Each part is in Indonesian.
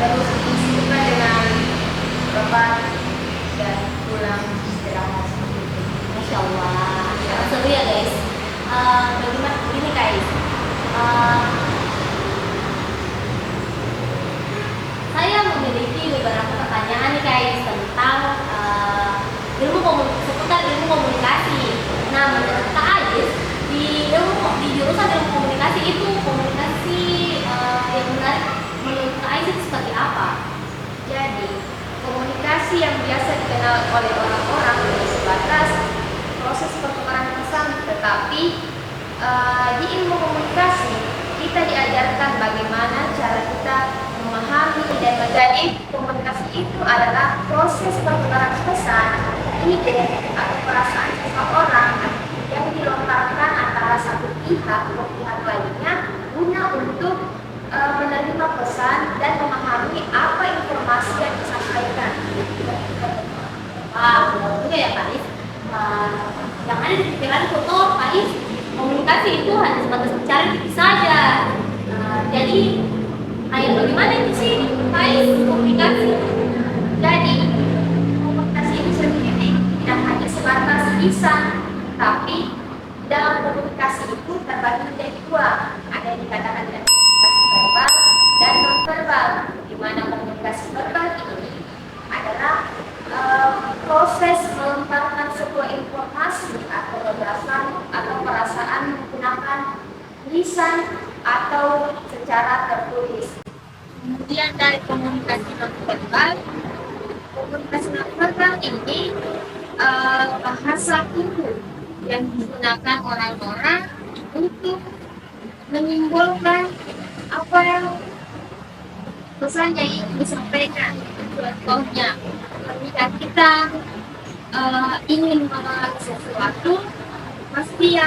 terus disibukkan dengan berobat dan pulang istirahat seperti itu. Masya Allah, seru ya guys. Bagaimana ini guys? Saya memiliki beberapa pertanyaan nih guys tentang seputar ilmu komunikasi. Nah, menurut Kak Ais, di jurusan ilmu komunikasi itu komunikasi yang menarik menurut Kak Ais itu seperti apa? Jadi, komunikasi yang biasa dikenal oleh orang-orang sebatas proses pertukaran pesan, tetapi di ilmu komunikasi kita diajarkan bagaimana cara kita memahami dan menjadi komunikasi itu adalah proses pertukaran pesan, ide atau perasaan seseorang yang dilontarkan antara satu pihak ke pihak lainnya guna untuk menerima pesan dan memahami apa informasi yang disampaikan. Wah, benar juga ya Kak Ais. Yang ada di pikiran foto Kak Ais, komunikasi itu hanya sebatas mencari titik saja. Jadi, bagaimana itu sih Kak Ais komunikasi? Jadi, komunikasi itu sendiri tidak hanya sebatas lisan, tapi dalam komunikasi itu terbagi menjadi dua. Ada yang dikatakan dengan komunikasi verbal dan non-verbal, di mana komunikasi verbal ini adalah proses melontarkan sebuah informasi atau gagasan atau perasaan menggunakan lisan atau secara tertulis. Kemudian dari komunikasi non-verbal ini bahasa tubuh yang digunakan orang-orang untuk menyimpulkan apa yang pesan yang ingin disampaikan. Contohnya, ketika kita ingin mengenal sesuatu, pasti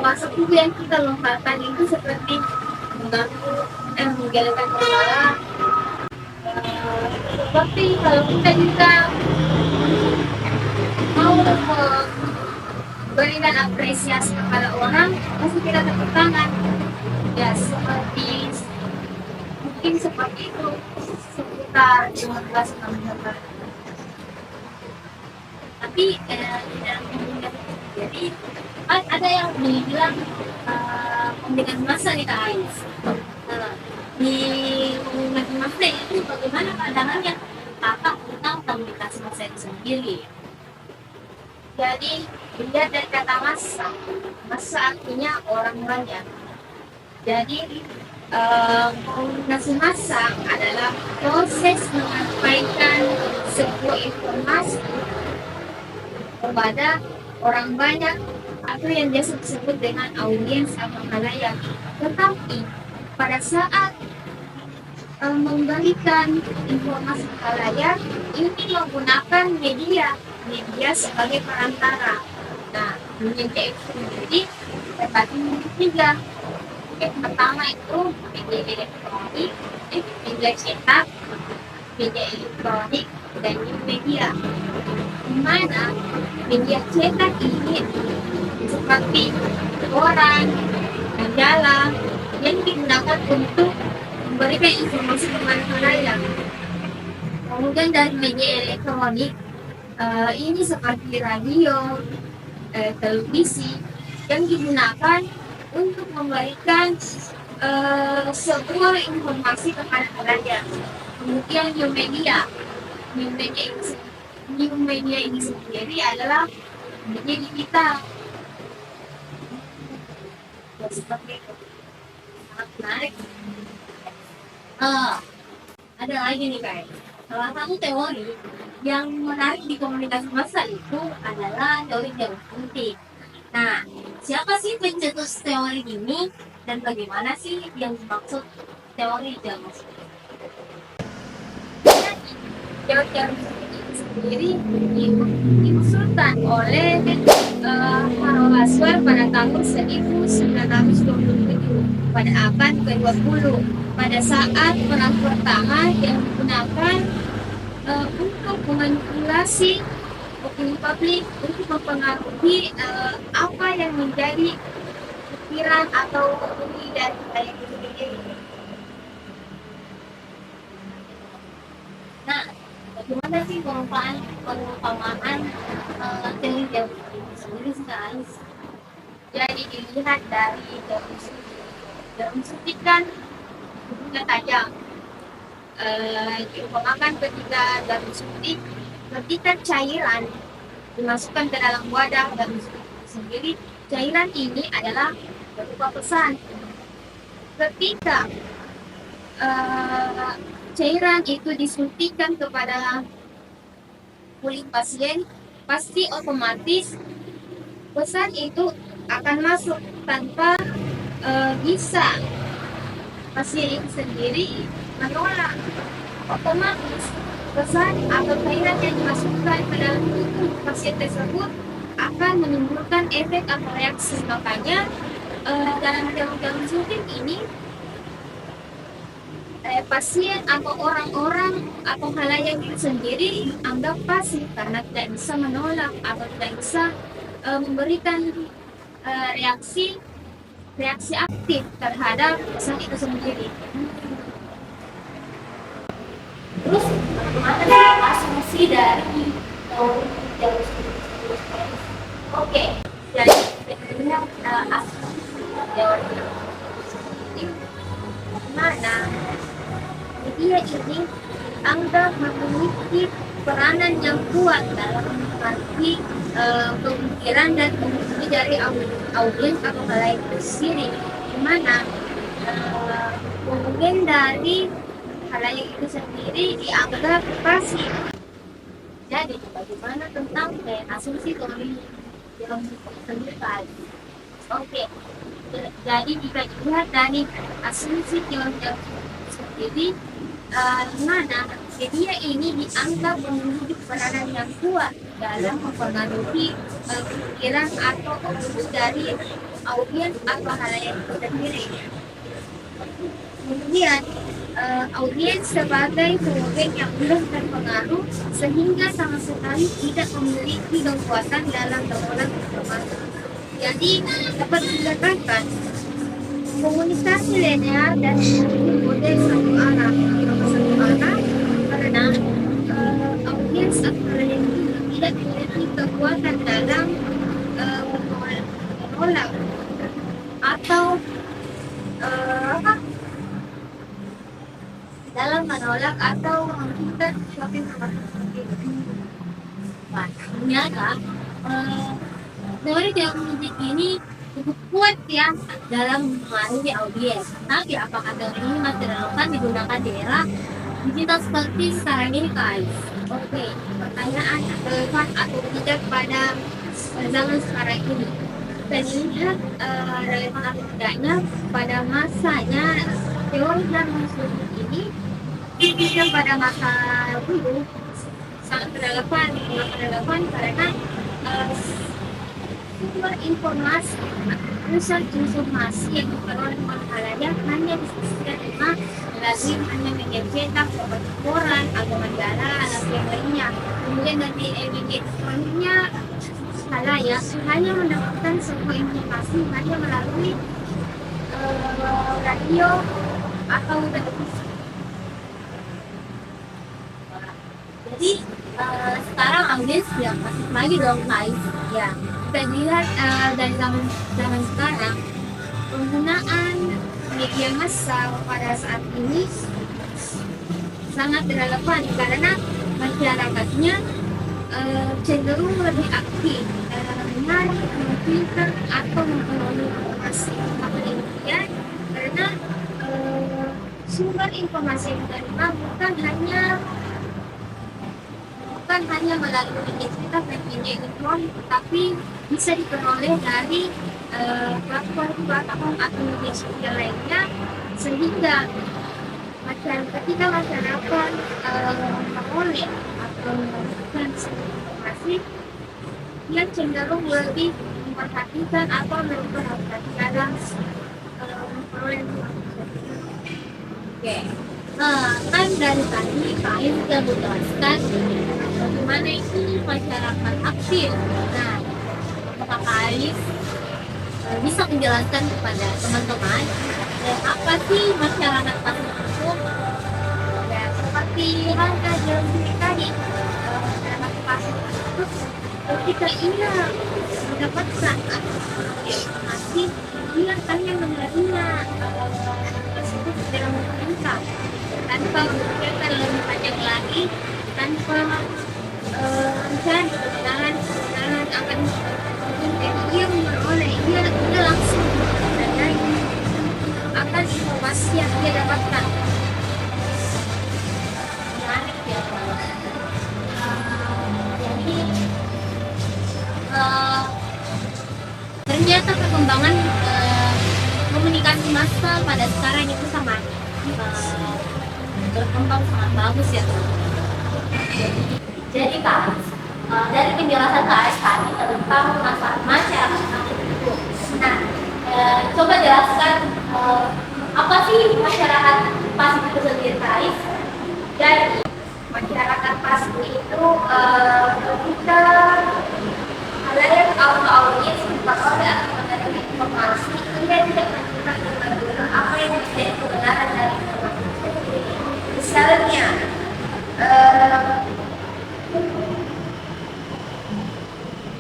bahasa tubuh yang kita lontarkan itu seperti menggelengkan kepala. Seperti kalau kita juga mau memberikan apresiasi kepada orang, pasti kita tepuk tangan. Ya, mungkin seperti itu sekitar 15 tahun. Tapi di dalam komunikasi jadi ada yang bilang komunikasi massa nih Kak Ais. Di komunikasi massa itu bagaimana pandangannya Kakak tentang komunikasi massa itu sendiri? Jadi dilihat dari kata massa, massa artinya orang banyak. Jadi komunikasi massa adalah proses menyampaikan sebuah informasi kepada orang banyak atau yang biasa disebut dengan audiens atau khalayak. Tetapi pada saat memberikan informasi khalayak ini menggunakan media sebagai perantara. Nah, media itu sendiri terbagi menjadi tiga. Yang pertama itu media elektronik, media cetak, media elektronik, dan new media. Di mana media cetak ini seperti koran, majalah yang digunakan untuk memberikan informasi kepada khalayak. Kemudian dari media elektronik ini seperti radio, televisi yang digunakan untuk memberikan sebuah informasi kepada khalayak. Kemudian new media ini sendiri adalah media digital. Ya, seperti itu. Sangat menarik. Ada lagi nih Kak. Salah satu teori yang menarik di komunikasi massa itu adalah teori jarum suntik. Nah, siapa sih pencetus teori ini dan bagaimana sih yang dimaksud teori jarum suntik? Teori jarum suntik ini sendiri diusulkan oleh Harold Laswell pada tahun 1927 pada abad ke-20 pada saat perang pertama yang digunakan untuk memanipulasi opini publik untuk mempengaruhi apa yang menjadi pikiran atau opini dari rakyat itu sendiri. Gimana sih perumpamaan teori jauh sendiri sekali? Jadi dilihat dari jarum suntik. Jarum suntik kan ujungnya tajam. Diumpamakan ketika jarum suntik, ketika cairan dimasukkan ke dalam wadah jarum suntik sendiri, cairan ini adalah berupa pesan. Ketika cairan itu disuntikkan kepada kulit pasien, pasti otomatis pesan itu akan masuk tanpa bisa pasien itu sendiri menolak. Otomatis pesan atau cairan yang dimasukkan ke dalam tubuh pasien tersebut akan menimbulkan efek atau reaksi. Makanya dalam jarum suntik ini pasien atau orang-orang atau halayak itu sendiri anggap pasif karena tidak bisa menolak atau tidak bisa memberikan reaksi aktif terhadap pesan itu sendiri. Terus bagaimana sih asumsi dari teori jarum suntik? Oke, jadi sebenarnya asumsi teori ini mana media ini anggap memiliki peranan yang kuat dalam mengerti pemikiran dan komunikasi dari audiens atau halayak itu sendiri, di mana kemudian dari halayak itu sendiri dianggap pasif. Jadi bagaimana tentang asumsi teori yang ditemukan? Oke, jadi jika dilihat dari asumsi teori yang sendiri, di mana media ini dianggap memiliki peranan yang kuat dalam mempengaruhi pikiran atau opini dari audiens atau halayak itu sendiri. Kemudian audiens sebagai pengobeng yang belum terpengaruh sehingga sama sekali tidak memiliki kekuatan dalam mengolah informasi. Jadi dapat dikatakan komunikasi linear dan model satu arah karena audiens atau halayak itu tidak memiliki kekuatan dalam menolak atau dalam menolak atau menghindar suatu informasi sendiri. Ternyata teori jarum suntik ini cukup kuat ya dalam mempengaruhi audiens. Tapi apakah teori ini masih relevan digunakan di era digital seperti sekarang ini, guys? Oke, pertanyaan relevan atau tidak pada zaman sekarang ini? Kita lihat relevan atau tidaknya pada masanya teori jarum suntik ini. Jika pada masa dulu sangat relevan karena sumber informasi, pusat informasi yang diperoleh oleh halayak hanya bisa diterima melalui hanya media cetak seperti koran atau majalah atau yang lainnya. Kemudian dari media selanjutnya halayak hanya mendapatkan sebuah informasi hanya melalui radio atau televisi. Jadi sekarang audiens yang masih lagi dong, guys. Ya, kita lihat dari zaman sekarang penggunaan media massa pada saat ini sangat relevan karena masyarakatnya cenderung lebih aktif mencari, memfilter atau memperoleh informasi. Apa demikian? Karena sumber informasi yang diterima bukan hanya melalui media cetak dan media elektronik, tapi bisa diperoleh dari platform atau media sosial lainnya, sehingga ketika masyarakat memperoleh atau mendapatkan informasi, dia cenderung lebih memperhatikan atau lebih berhati-hati dalam memperoleh informasi. Oke. Kan dari tadi Pak Ain sudah menjelaskan bagaimana itu masyarakat aktif. Nah, apakah Pak Ain bisa menjelaskan kepada teman-teman apa sih masyarakat aktif itu? Ya, seperti halnya jarum suntik jadi masyarakat pasif itu ketika ia mendapatkan informasi, dia hanya menerima tersebut dalam pemerintah tanpa memikirkan lebih panjang lagi, tanpa mencari kebenaran akan dia memperoleh, dia langsung mempelajari akan informasi yang dia dapatkan. Menarik ya. Jadi ternyata perkembangan komunikasi massa pada sekarang itu sangat berkembang sangat bagus ya. Jadi Kak, dari penjelasan KS tadi tentang masyarakat pasif itu, nah coba jelaskan apa sih masyarakat pasif itu sendiri KS? Jadi masyarakat pasif itu ketika halayak atau audiens memperoleh atau menerima informasi, ia tidak menentukan apa yang menjadi kebenaran dari informasi tersebut.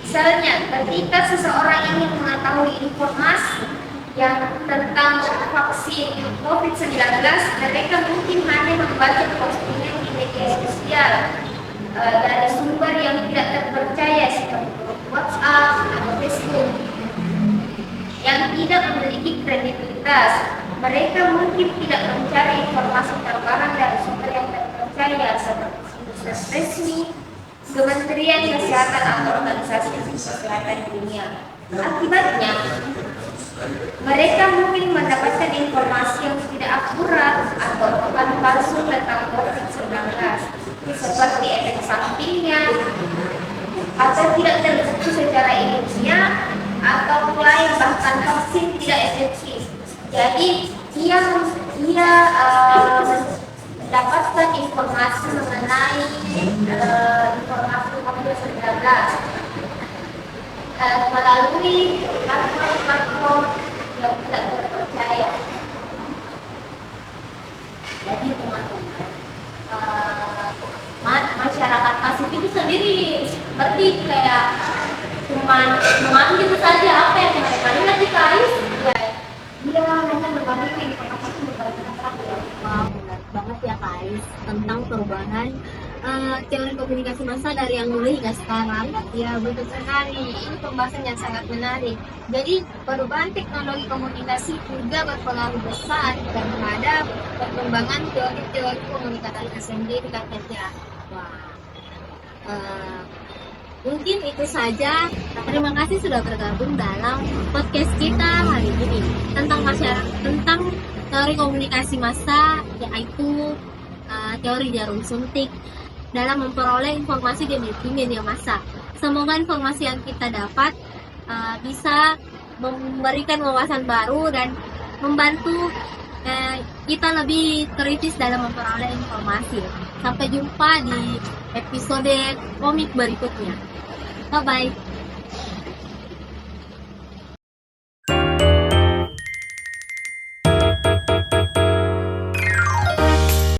Misalnya, ketika seseorang ingin mengetahui informasi yang tentang vaksin COVID-19, mereka mungkin hanya membaca postingan di media sosial dari sumber yang tidak terpercaya seperti WhatsApp atau Facebook yang tidak memiliki kredibilitas. Mereka mungkin tidak mencari informasi terbaru dari sumber yang terpercaya seperti situs resmi, Kementerian Kesehatan atau Organisasi Kesehatan Dunia. Akibatnya, mereka mungkin mendapatkan informasi yang tidak akurat atau bukan palsu tentang COVID-19, seperti efek sampingnya, atau tidak terbukti secara ilmiah, atau klaim bahkan vaksin tidak efektif. Jadi dia mendapatkan informasi mengenai informasi COVID-19 melalui platform yang tidak terpercaya. Jadi teman-teman, masyarakat pasif itu sendiri seperti kayak cuman mengambil gitu saja apa yang mereka lihat di KAIS, dia hanya berbagi informasi berbagi ya. Wow, benar banget ya KAIS tentang perubahan teori komunikasi massa dari yang dulu hingga sekarang. Ya betul sekali, ini pembahasan yang sangat menarik. Jadi perubahan teknologi komunikasi juga berpengaruh besar terhadap perkembangan teori-teori komunikasi sendiri katanya. Wah, mungkin itu saja. Terima kasih sudah bergabung dalam podcast kita hari ini tentang teori komunikasi massa, yaitu teori jarum suntik dalam memperoleh informasi di media massa. Semoga informasi yang kita dapat bisa memberikan wawasan baru dan membantu kita lebih kritis dalam memperoleh informasi. Sampai jumpa di episode komik berikutnya. Bye-bye.